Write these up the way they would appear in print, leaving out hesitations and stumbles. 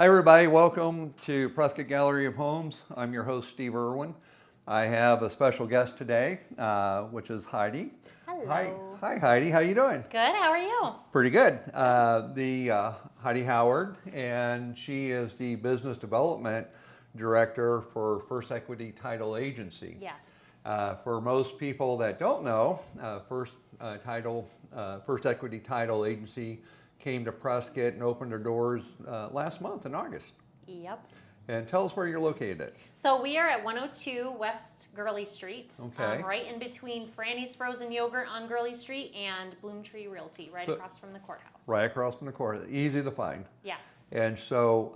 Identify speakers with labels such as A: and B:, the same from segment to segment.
A: Hi everybody, welcome to Prescott Gallery of Homes. I'm your host, Steve Irwin. I have a special guest today, which is Heidi.
B: Hello.
A: Hi Heidi, how you doing?
B: Good, how are you?
A: Pretty good. Heidi Howard, and she is the Business Development Director for First Equity Title Agency.
B: Yes.
A: For most people that don't know, First Equity Title Agency came to Prescott and opened their doors last month in August.
B: Yep.
A: And tell us where you're located.
B: So we are at 102 West Gurley Street,
A: Okay.
B: right in between Franny's Frozen Yogurt on Gurley Street and Bloomtree Realty, right across from the courthouse.
A: Right across from the court, easy to find.
B: Yes.
A: And so,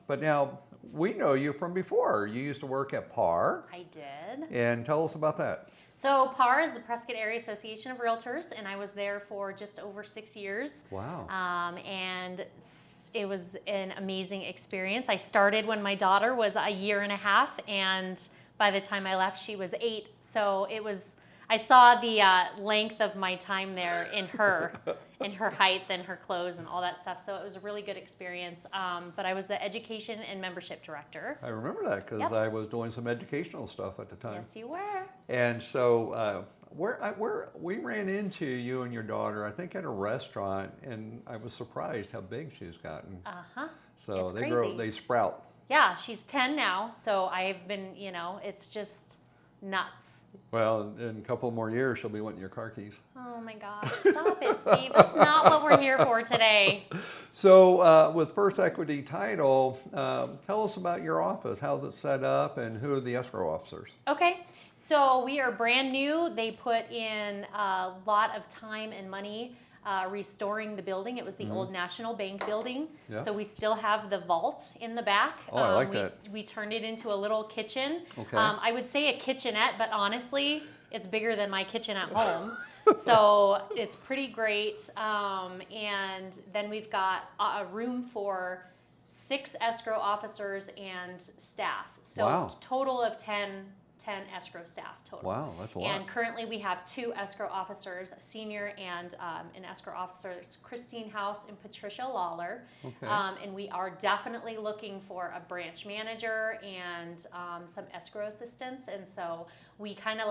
A: but now we know you from before. You used to work at PAR.
B: I did.
A: And tell us about that.
B: So PAR is the Prescott Area Association of Realtors, and I was there for just over 6 years.
A: Wow.
B: And it was an amazing experience. I started when my daughter was a year and a half, and by the time I left, she was 8. So I saw the length of my time there in her height and her clothes and all that stuff. So it was a really good experience. But I was the education and membership director.
A: I remember that because
B: Yep.
A: I was doing some educational stuff at the time.
B: Yes, you were.
A: And so we ran into you and your daughter, I think at a restaurant, and I was surprised how big she's gotten.
B: Uh-huh.
A: So
B: It's
A: they
B: crazy.
A: grow, they sprout.
B: Yeah, she's 10 now. So I've been, it's just nuts.
A: Well, in a couple more years, she'll be wanting your car keys.
B: Oh my gosh, stop it, Steve. That's not what we're here for today.
A: So with First Equity Title, tell us about your office. How's it set up and who are the escrow officers?
B: Okay, so we are brand new. They put in a lot of time and money restoring the building. It was the old National Bank building.
A: Yeah.
B: So we still have the vault in the back.
A: Oh, I like that.
B: We turned it into a little kitchen.
A: Okay.
B: I would say a kitchenette, but honestly, it's bigger than my kitchen at home. So it's pretty great. And then we've got a room for 6 escrow officers and staff. So
A: Wow.
B: total of 10 escrow staff total.
A: Wow, that's a lot.
B: And currently we have 2 escrow officers, a senior and an escrow officer. It's Christine House and Patricia Lawler.
A: Okay.
B: And we are definitely looking for a branch manager and some escrow assistants. And so we kind of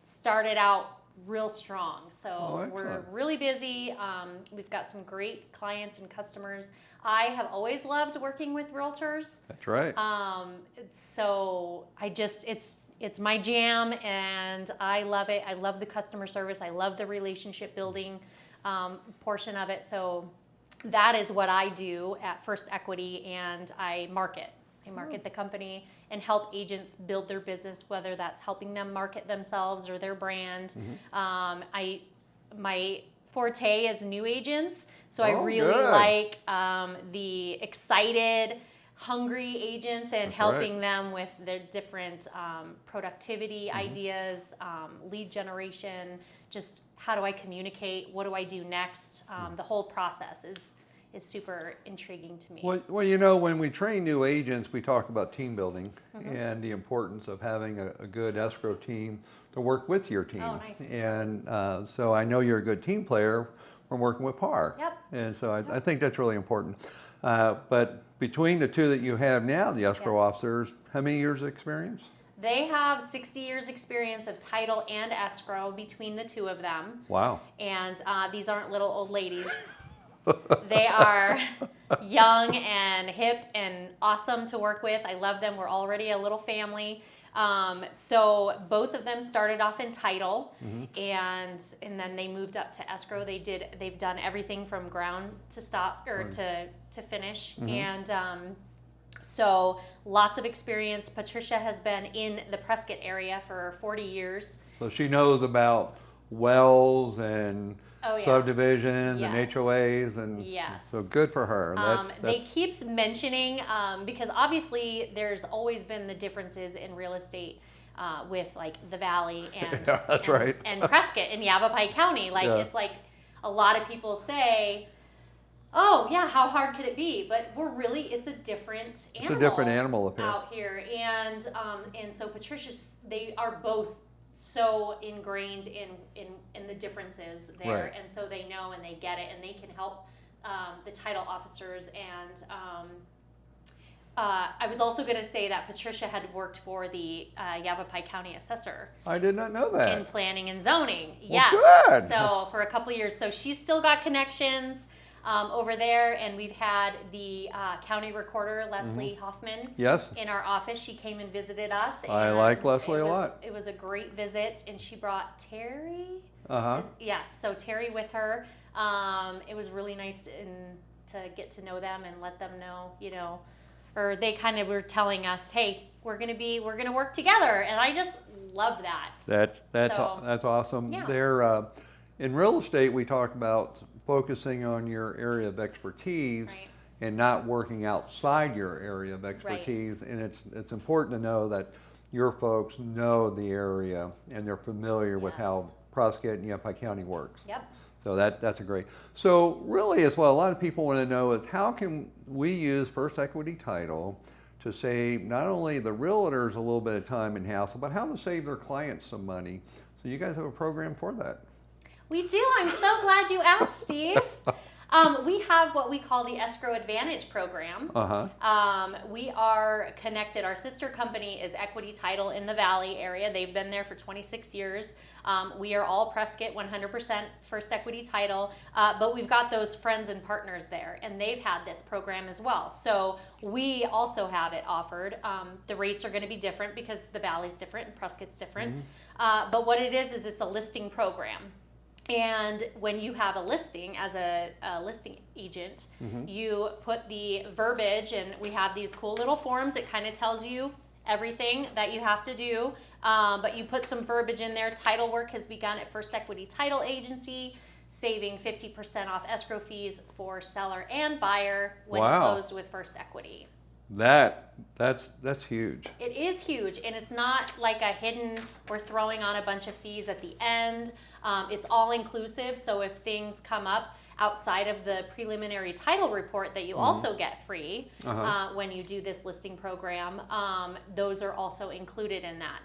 B: started out real strong. So we're
A: excellent.
B: really busy. We've got some great clients and customers. I have always loved working with realtors.
A: That's right.
B: So it's my jam, and I love it. I love the customer service. I love the relationship building portion of it. So that is what I do at First Equity, and I market. I market the company and help agents build their business, whether that's helping them market themselves or their brand. My forte is new agents, so I really
A: good.
B: like the excited, hungry agents and
A: That's
B: helping
A: right.
B: them with their different productivity ideas, lead generation, just how do I communicate, what do I do next. The whole process is super intriguing to me.
A: Well, when we train new agents, we talk about team building and the importance of having a good escrow team to work with your team.
B: Oh, nice.
A: And so I know you're a good team player from working with PAR.
B: Yep.
A: And so I think that's really important. But between the 2 that you have now, the escrow
B: Yes.
A: officers, how many years of experience?
B: They have 60 years experience of title and escrow between the 2 of them.
A: Wow.
B: And these aren't little old ladies. They are young and hip and awesome to work with. I love them. We're already a little family. So both of them started off in title, and then they moved up to escrow. They've done everything from ground to stop or to finish, and so lots of experience. Patricia has been in the Prescott area for 40 years.
A: So she knows about wells and
B: Oh, yeah.
A: subdivisions and
B: Yes.
A: HOAs, and
B: Yes.
A: so good for her.
B: They keeps mentioning, because obviously there's always been the differences in real estate with the Valley and,
A: Yeah, that's right.
B: and Prescott and Yavapai County.
A: Yeah.
B: It's a lot of people say, oh yeah, how hard could it be? But it's a different animal.
A: It's a different animal up here.
B: Out here. And so Patricia's, they are both so ingrained in the differences there,
A: Right.
B: and so they know and they get it, and they can help the title officers and I was also going to say that Patricia had worked for the Yavapai County Assessor
A: I did not know
B: in
A: that.
B: planning and zoning.
A: Well,
B: Yes.
A: good.
B: So for a couple years. So she's still got connections over there. And we've had the county recorder, Leslie Hoffman,
A: Yes.
B: in our office. She came and visited us.
A: I
B: and
A: like Leslie a
B: it was-
A: lot.
B: It was a great visit. And she brought Terry.
A: Uh-huh.
B: Yes, so Terry with her. It was really nice to get to know them and let them know, or they kind of were telling us, hey, we're gonna work together, and I just love that.
A: That's
B: So,
A: awesome.
B: yeah.
A: There, in real estate, we talk about focusing on your area of expertise
B: Right.
A: and not working outside your area of expertise. And it's important to know that your folks know the area and they're familiar with how
B: Yes.
A: Prescott and Yavapai County works.
B: Yep.
A: So that's a great. So really, as well, a lot of people want to know is how can we use First Equity Title to save not only the realtors a little bit of time and hassle, but how to save their clients some money. So you guys have a program for that.
B: We do. I'm so glad you asked, Steve. We have what we call the Escrow Advantage program. We are connected. Our sister company is Equity Title in the Valley area. They've been there for 26 years. We are all Prescott 100% First Equity Title, but we've got those friends and partners there, and they've had this program as well. So we also have it offered. The rates are going to be different because the Valley's different and Prescott's different. But what it is it's a listing program. And when you have a listing as a listing agent, you put the verbiage, and we have these cool little forms. It kind of tells you everything that you have to do, but you put some verbiage in there. Title work has begun at First Equity Title Agency, saving 50% off escrow fees for seller and buyer when
A: Wow.
B: closed with First Equity.
A: That's huge.
B: It is huge, and it's not like a hidden, we're throwing on a bunch of fees at the end. It's all inclusive, so if things come up outside of the preliminary title report that you also get free when you do this listing program, those are also included in that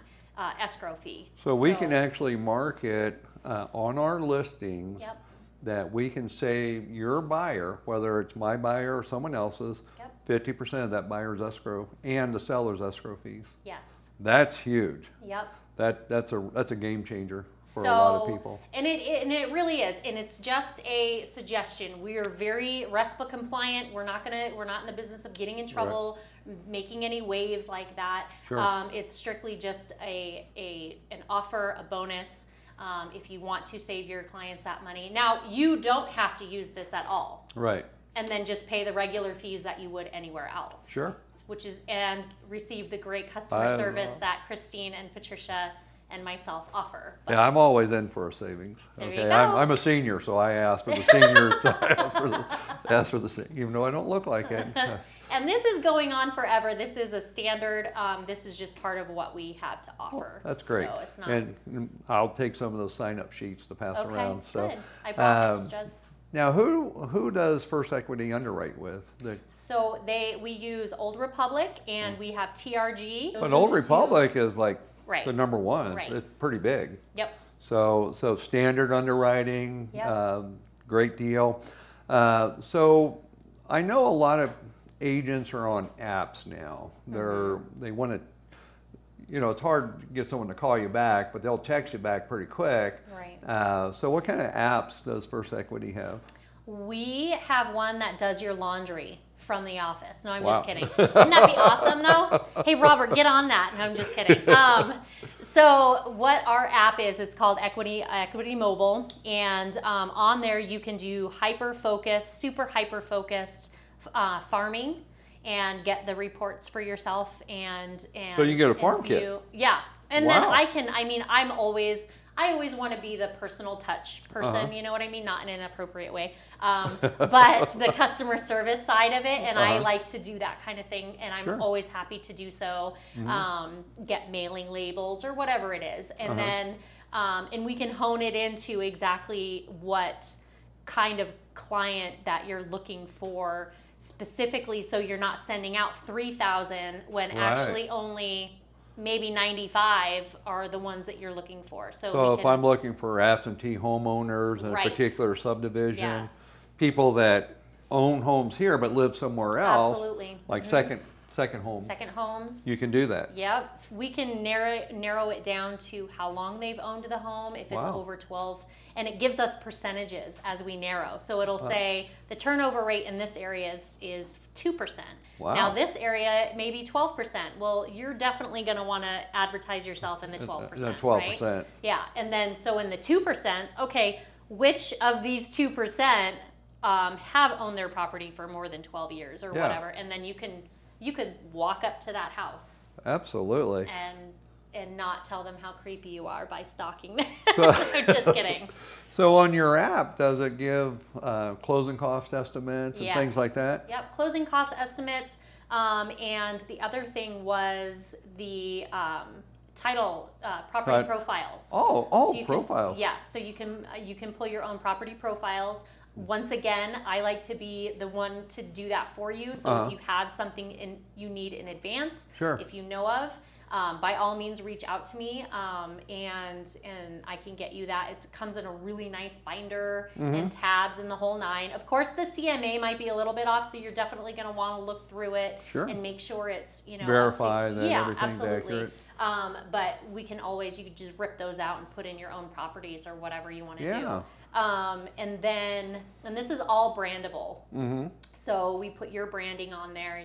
B: escrow fee.
A: So we can actually mark it on our listings.
B: Yep.
A: That we can save your buyer, whether it's my buyer or someone else's, 50% of that buyer's escrow and the seller's escrow fees.
B: Yes.
A: That's huge.
B: Yep.
A: That's a game changer for a lot of people.
B: And it really is, and it's just a suggestion. We are very RESPA compliant. We're not in the business of getting in trouble, making any waves like that.
A: Sure.
B: It's strictly just an offer, a bonus. If you want to save your clients that money. Now, you don't have to use this at all.
A: Right.
B: And then just pay the regular fees that you would anywhere else.
A: Sure.
B: And receive the great customer service that Christine and Patricia and myself offer. But
A: Yeah, I'm always in for a savings.
B: There
A: Okay,
B: you go.
A: I'm a senior, so I ask for the seniors. ask for the even though I don't look like it.
B: And this is going on forever. This is a standard. This is just part of what we have to offer.
A: That's great.
B: So it's not.
A: And I'll take some of those sign-up sheets to pass
B: Okay,
A: around. So
B: good. I brought extras.
A: now, who does First Equity underwrite with?
B: So we use Old Republic, and we have TRG.
A: But Old Republic is like
B: Right.
A: the number one.
B: Right.
A: It's pretty big.
B: Yep.
A: So standard underwriting,
B: Yes.
A: great deal. So I know a lot of agents are on apps now. They want to, it's hard to get someone to call you back, but they'll text you back pretty quick.
B: Right.
A: So what kind of apps does First Equity have?
B: We have one that does your laundry from the office. No, I'm
A: Wow.
B: just kidding. Wouldn't that be awesome, though? Hey, Robert, get on that. No, I'm just kidding. So what our app is, it's called Equity Mobile, and on there you can do super hyper-focused farming and get the reports for yourself and
A: So you get a farm kit.
B: Yeah, and
A: Wow.
B: then I always want to be the personal touch person, you know what I mean? Not in an inappropriate way, but the customer service side of it, and I like to do that kind of thing, and I'm always happy to do so, get mailing labels or whatever it is, and then, and we can hone it into exactly what kind of client that you're looking for specifically, so you're not sending out 3,000 when actually only maybe 95 are the ones that you're looking for. So
A: if I'm looking for absentee homeowners in a particular subdivision, people that own homes here but live somewhere else,
B: Absolutely.
A: like Second home.
B: second homes.
A: You can do that.
B: Yep, we can narrow it down to how long they've owned the home, if it's
A: Wow.
B: over 12, and it gives us percentages as we narrow. So it'll say the turnover rate in this area is 2%.
A: Wow.
B: Now this area may be 12%. Well, you're definitely going to want to advertise yourself in the 12%.
A: The 12%.
B: Right? Yeah, and then so in the 2%, okay, which of these 2% have owned their property for more than 12 years or
A: Yeah.
B: whatever, and then you could walk up to that house
A: Absolutely.
B: and not tell them how creepy you are by stalking them.
A: So-
B: Just kidding.
A: So on your app, does it give closing cost estimates and
B: Yes.
A: things like that?
B: Yep, closing cost estimates. And the other thing was the title property
A: Right.
B: profiles.
A: Oh,
B: So you can-
A: profiles.
B: Yes, so you can pull your own property profiles. Once again, I like to be the one to do that for you. So if you have something you need in advance,
A: Sure.
B: if you know of, by all means reach out to me, and I can get you that. It comes in a really nice binder and tabs and the whole nine. Of course, the CMA might be a little bit off, so you're definitely going to want to look through it
A: Sure.
B: and make sure it's
A: Verify
B: up to,
A: that
B: yeah,
A: everything's
B: absolutely.
A: accurate.
B: But we can always, you could just rip those out and put in your own properties or whatever you want to
A: Yeah.
B: do. And this is all brandable.
A: Mm-hmm.
B: So we put your branding on there,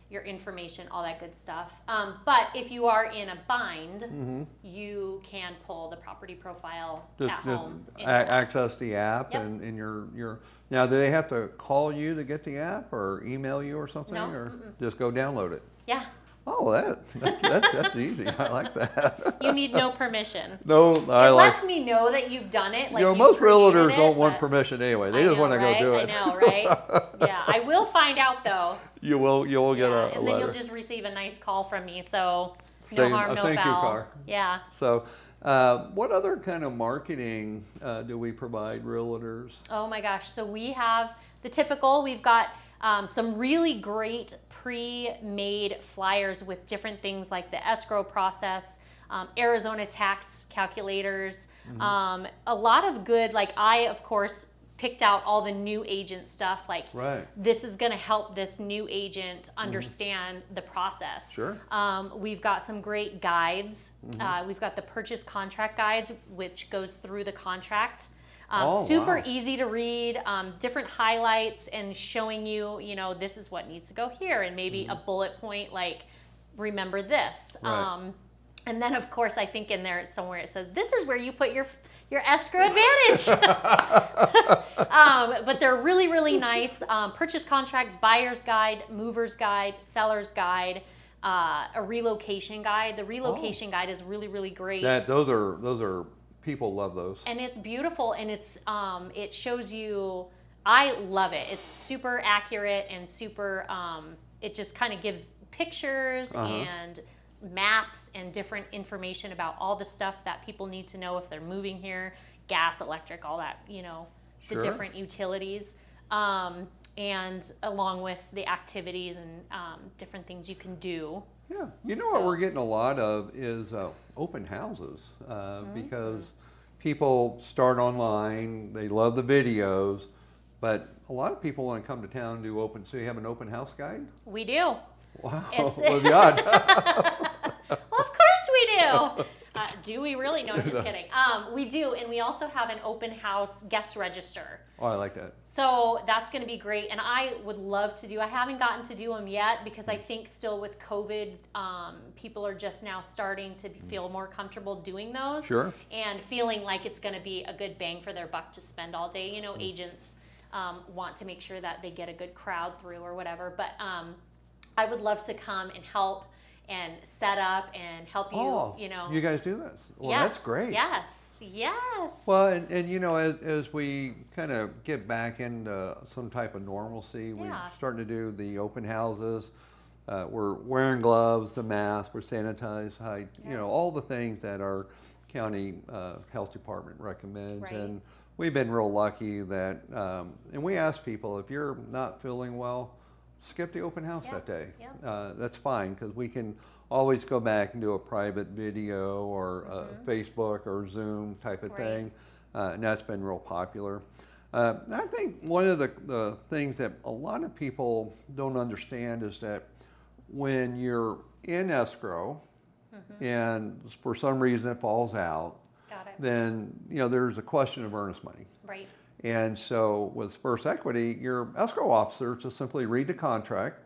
B: your information, all that good stuff. But if you are in a bind, you can pull the property profile at home. in your app.
A: Access the app
B: Yep.
A: and your. Now, do they have to call you to get the app or email you or something,
B: No,
A: or just go download it?
B: Yeah,
A: Oh, that's easy. I like that.
B: you need no permission.
A: No, I
B: It
A: like.
B: lets me know that you've done it. Like
A: You know,
B: you've
A: most
B: created
A: realtors
B: it,
A: don't want
B: but-
A: permission anyway. They
B: I
A: just
B: know,
A: want to
B: right?
A: go do it.
B: I know, right? Yeah, I will find out though.
A: You will get
B: Yeah,
A: a
B: and then
A: letter.
B: you'll just receive a nice call from me. So no
A: Saying,
B: harm, no
A: thank you,
B: foul.
A: Car.
B: Yeah.
A: So, what other kind of marketing do we provide realtors?
B: Oh my gosh. So we have the typical. We've got some really great pre-made flyers with different things like the escrow process, Arizona tax calculators, a lot of good. Like I, of course, picked out all the new agent stuff. Like
A: Right.
B: this is going to help this new agent understand the process.
A: Sure.
B: We've got some great guides. We've got the purchase contract guides, which goes through the contract. Super
A: wow.
B: easy to read, different highlights and showing you, this is what needs to go here, and maybe a bullet point like, remember this.
A: Right.
B: And then, of course, I think in there somewhere it says, this is where you put your escrow advantage. But they're really, really nice. Purchase contract, buyer's guide, mover's guide, seller's guide, a relocation guide. The relocation guide is really, really great.
A: Those are people love those.
B: And it's beautiful, and it shows you. I love it. It's super accurate and super. It just kind of gives pictures and maps and different information about all the stuff that people need to know if they're moving here, gas, electric, all that. The
A: Sure.
B: different utilities, and along with the activities and different things you can do.
A: Yeah, what we're getting a lot of is open houses because people start online, they love the videos, but a lot of people want to come to town and do open. So you have an open house guide?
B: We do.
A: Wow,
B: It's-
A: what are the odds?
B: Well, of course we do. Do we really? No, I'm just kidding. We do, and we also have an open house guest register.
A: Oh, I like that.
B: So that's going to be great, and I would love to do. I haven't gotten to do them yet because I think still with COVID, people are just now starting to feel more comfortable doing those.
A: Sure.
B: And feeling like it's going to be a good bang for their buck to spend all day. Agents want to make sure that they get a good crowd through or whatever. But I would love to come and help and set up and help you.
A: You guys do this? Well,
B: Yes,
A: that's great.
B: Yes.
A: Well, and as we kind of get back into some type of normalcy, we're
B: Yeah.
A: starting to do the open houses. We're wearing gloves, the mask, we're sanitized, all the things that our county health department recommends.
B: Right.
A: And we've been real lucky that, and we ask people, if you're not feeling well, skip the open house
B: Yeah,
A: that day.
B: yeah.
A: That's fine, because we can always go back and do a private video or Facebook or Zoom type of
B: Right.
A: thing, and that's been real popular. I think one of the things that a lot of people don't understand is that when you're in escrow and for some reason it falls out,
B: Got it.
A: then there's a question of earnest money.
B: Right.
A: And so with First Equity, your escrow officer just simply read the contract,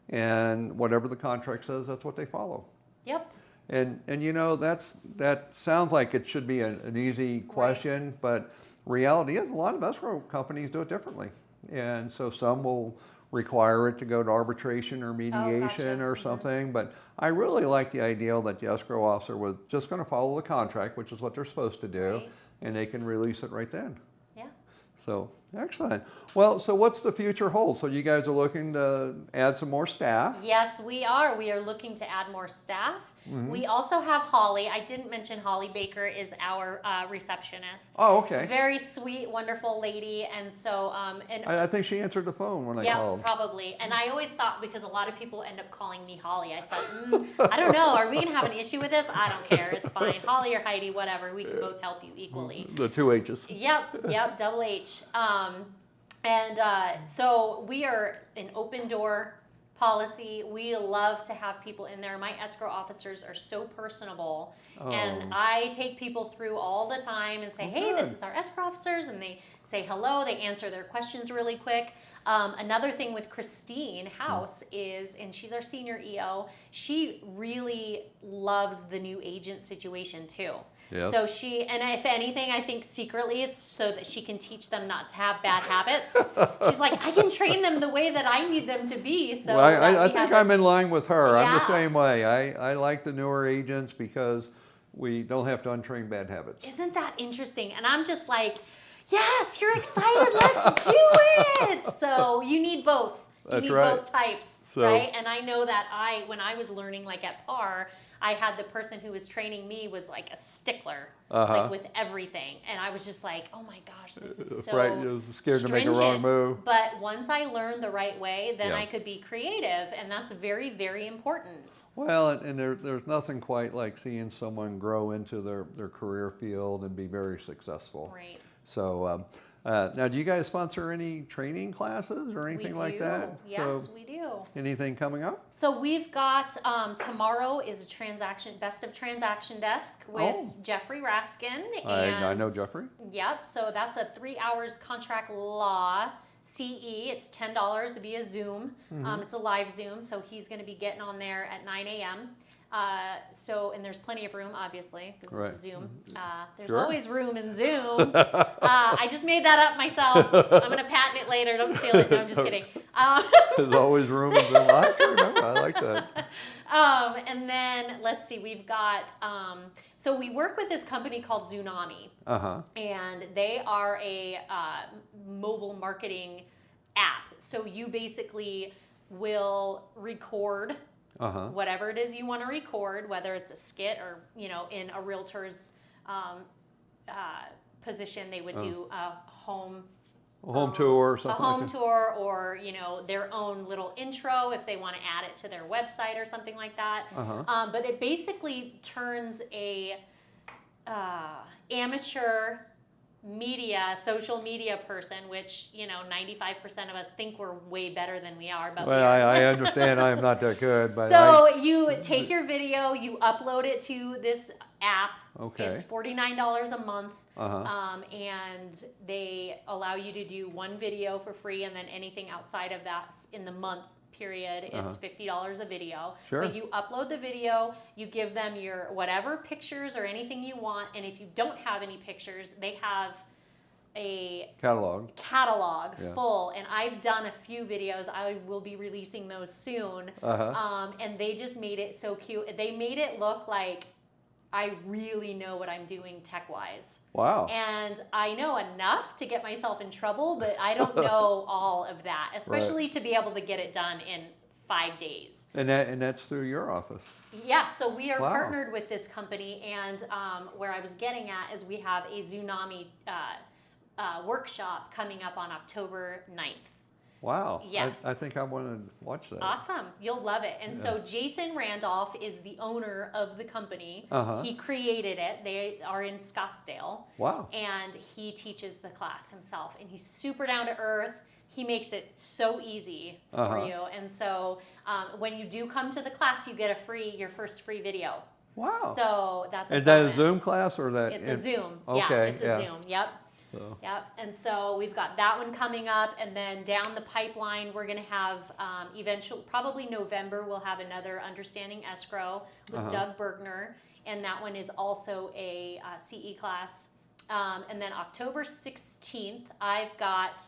A: and whatever the contract says, that's what they follow.
B: Yep.
A: And that sounds like it should be an easy question, but reality is a lot of escrow companies do it differently. And so some will require it to go to arbitration or mediation or something. But I really like the idea that the escrow officer was just going to follow the contract, which is what they're supposed to do, and they can release it right then.
B: Yeah.
A: So, excellent. Well, so what's the future hold? So you guys are looking to add some more staff?
B: Yes, we are. We are looking to add more staff. We also have Holly. I didn't mention Holly Baker is our receptionist.
A: Oh, okay.
B: Very sweet, wonderful lady. And so,
A: I think she answered the phone when I called.
B: Yeah, probably. And I always thought, because a lot of people end up calling me Holly, I said, I don't know. Are we going to have an issue with this? I don't care. It's fine. Holly or Heidi, whatever. We can both help you equally.
A: The 2 H's.
B: Yep, double H. So we are an open door policy. We love to have people in there. My escrow officers are so personable, and I take people through all the time and say, hey, this is our escrow officers, and they say hello. They answer their questions really quick. Another thing with Christine House is, and she's our senior EO, she really loves the new agent situation too.
A: Yep.
B: So and if anything, I think secretly it's so that she can teach them not to have bad habits. She's like, I can train them the way that I need them to be. So
A: well, I think I'm in line with her. I'm the
B: Yeah.
A: same way. I like the newer agents because we don't have to untrain bad habits.
B: Isn't that interesting? And I'm just like, yes, you're excited. Let's do it. So you need both. You need both types, right? And I know that when I was learning like at PAR, I had the person who was training me was like a stickler, like with everything. And I was just like, oh my gosh, this is so
A: You're scared to make a wrong move.
B: But once I learned the right way, then I could be creative. And that's very, very important.
A: Well, and there's nothing quite like seeing someone grow into their career field and be very successful.
B: Right.
A: So now, do you guys sponsor any training classes or anything like that?
B: Yes, we do.
A: Anything coming up?
B: So we've got, tomorrow is a best of transaction desk with Jeffrey Raskin.
A: I know Jeffrey.
B: Yep, so that's a 3 hours contract law CE. It's $10 via Zoom. It's a live Zoom, so he's going to be getting on there at 9 a.m. And there's plenty of room, obviously, because it's Zoom. There's always room in Zoom. I just made that up myself. I'm going to patent it later. Don't steal it. No, I'm just kidding.
A: There's always room in Zoom. I can remember. I like that.
B: And then, let's see, we've got, so we work with this company called Zoonami. And they are a mobile marketing app. So you basically will record whatever it is you want to record, whether it's a skit or, in a realtor's position, they would do a home
A: tour or something.
B: A home tour, or their own little intro if they want to add it to their website or something like that. But it basically turns a amateur social media person, which 95% of us think we're way better than we are, but
A: I understand I am not that good, but
B: so you take your video, you upload it to this app. It's $49 a month, and they allow you to do one video for free, and then anything outside of that in the month period, it's $50 a video. But you upload the video, you give them your whatever pictures or anything you want, and if you don't have any pictures, they have a catalog full, and I've done a few videos. I will be releasing those soon. And they just made it so cute. They made it look like I really know what I'm doing tech-wise.
A: Wow.
B: And I know enough to get myself in trouble, but I don't know all of that, especially to be able to get it done in 5 days.
A: And that's through your office?
B: Yes, so we are partnered with this company, and where I was getting at is we have a Zoonami workshop coming up on October 9th.
A: Wow.
B: Yes.
A: I think I want to watch that.
B: Awesome. You'll love it. And so Jason Randolph is the owner of the company. He created it. They are in Scottsdale.
A: Wow.
B: And he teaches the class himself. And he's super down to earth. he makes it so easy for you. And so when you do come to the class, you get your first free video.
A: Wow.
B: So that's a
A: Is that a
B: bonus.
A: Zoom class or that?
B: It's a Zoom.
A: Okay.
B: Yeah, it's a
A: yeah.
B: Zoom. Yep.
A: So.
B: Yep. And so we've got that one coming up, and then down the pipeline, we're going to have eventually, probably November, we'll have another Understanding Escrow with Doug Bergner, and that one is also a CE class. And then October 16th, I've got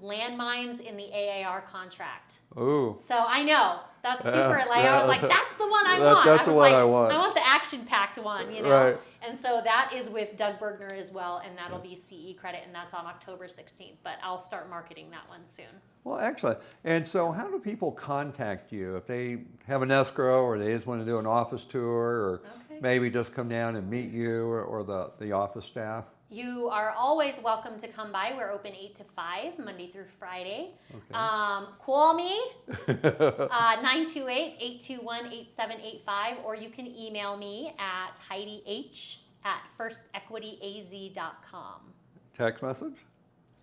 B: landmines in the AAR contract.
A: Ooh.
B: So I know that's super. I was like, that's the one I want.
A: That's the one I want.
B: I want the action-packed one, you know.
A: Right.
B: And so that is with Doug Bergner as well, and that'll be CE credit, and that's on October 16th. But I'll start marketing that one soon.
A: Well, excellent. And so how do people contact you if they have an escrow or they just want to do an office tour or maybe just come down and meet you or the office staff?
B: You are always welcome to come by. We're open 8 to 5, Monday through Friday. Okay. Call me, 928-821-8785, or you can email me at HeidiH@firstequityaz.com.
A: Text message?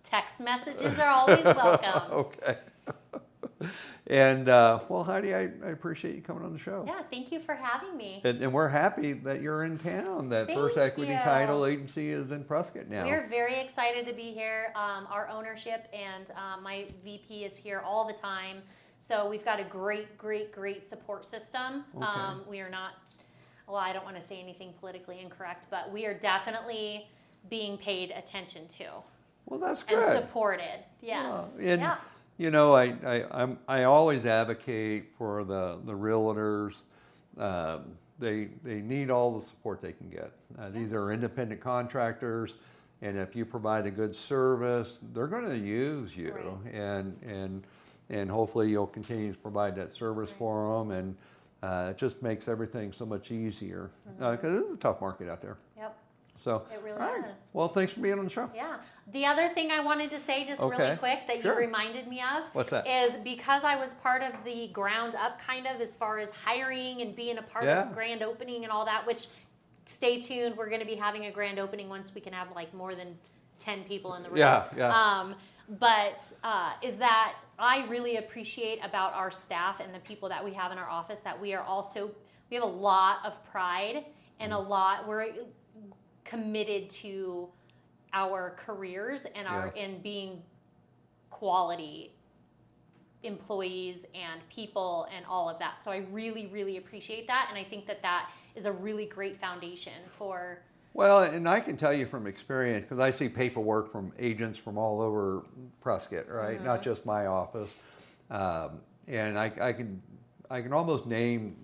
B: Text messages are always welcome.
A: Okay. And well, Heidi, I appreciate you coming on the show.
B: Yeah, thank you for having me.
A: And we're happy that you're in town, that First Equity Title Agency is in Prescott now.
B: We're very excited to be here. Our ownership and my VP is here all the time. So we've got a great support system.
A: Okay.
B: We are not, well, I don't want to say anything politically incorrect, but we are definitely being paid attention to.
A: Well, that's good.
B: And supported, yes.
A: And, you know, I always advocate for the realtors. They need all the support they can get. These are independent contractors, and if you provide a good service, they're going to use you, and hopefully you'll continue to provide that service for them, and it just makes everything so much easier because it's a tough market out there.
B: Yep.
A: So,
B: it really is.
A: Well, thanks for being on the show.
B: Yeah. The other thing I wanted to say just really quick that you reminded me of is because I was part of the ground up kind of as far as hiring and being a part of grand opening and all that, which stay tuned. We're going to be having a grand opening once we can have like more than 10 people in the room. Is that I really appreciate about our staff and the people that we have in our office that we have a lot of pride and we're committed to our careers and in being quality employees and people and all of that. So I really appreciate that, and I think that is a really great foundation for.
A: Well, and I can tell you from experience, because I see paperwork from agents from all over Prescott, right? Not just my office, and I can almost name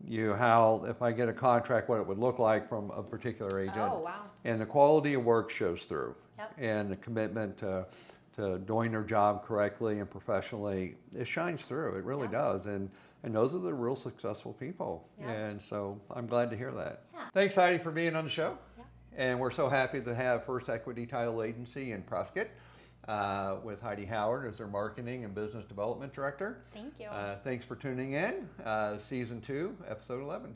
A: you how, if I get a contract, what it would look like from a particular agent.
B: Oh, wow.
A: And the quality of work shows through.
B: Yep.
A: And the commitment to doing their job correctly and professionally, it shines through. It really does. And those are the real successful people. Yep. And so I'm glad to hear that. Yeah. Thanks, Heidi, for being on the show. Yeah. And we're so happy to have First Equity Title Agency in Prescott. With Heidi Howard as their Marketing and Business Development Director.
B: Thank you.
A: Thanks for tuning in. Season 2, Episode 11.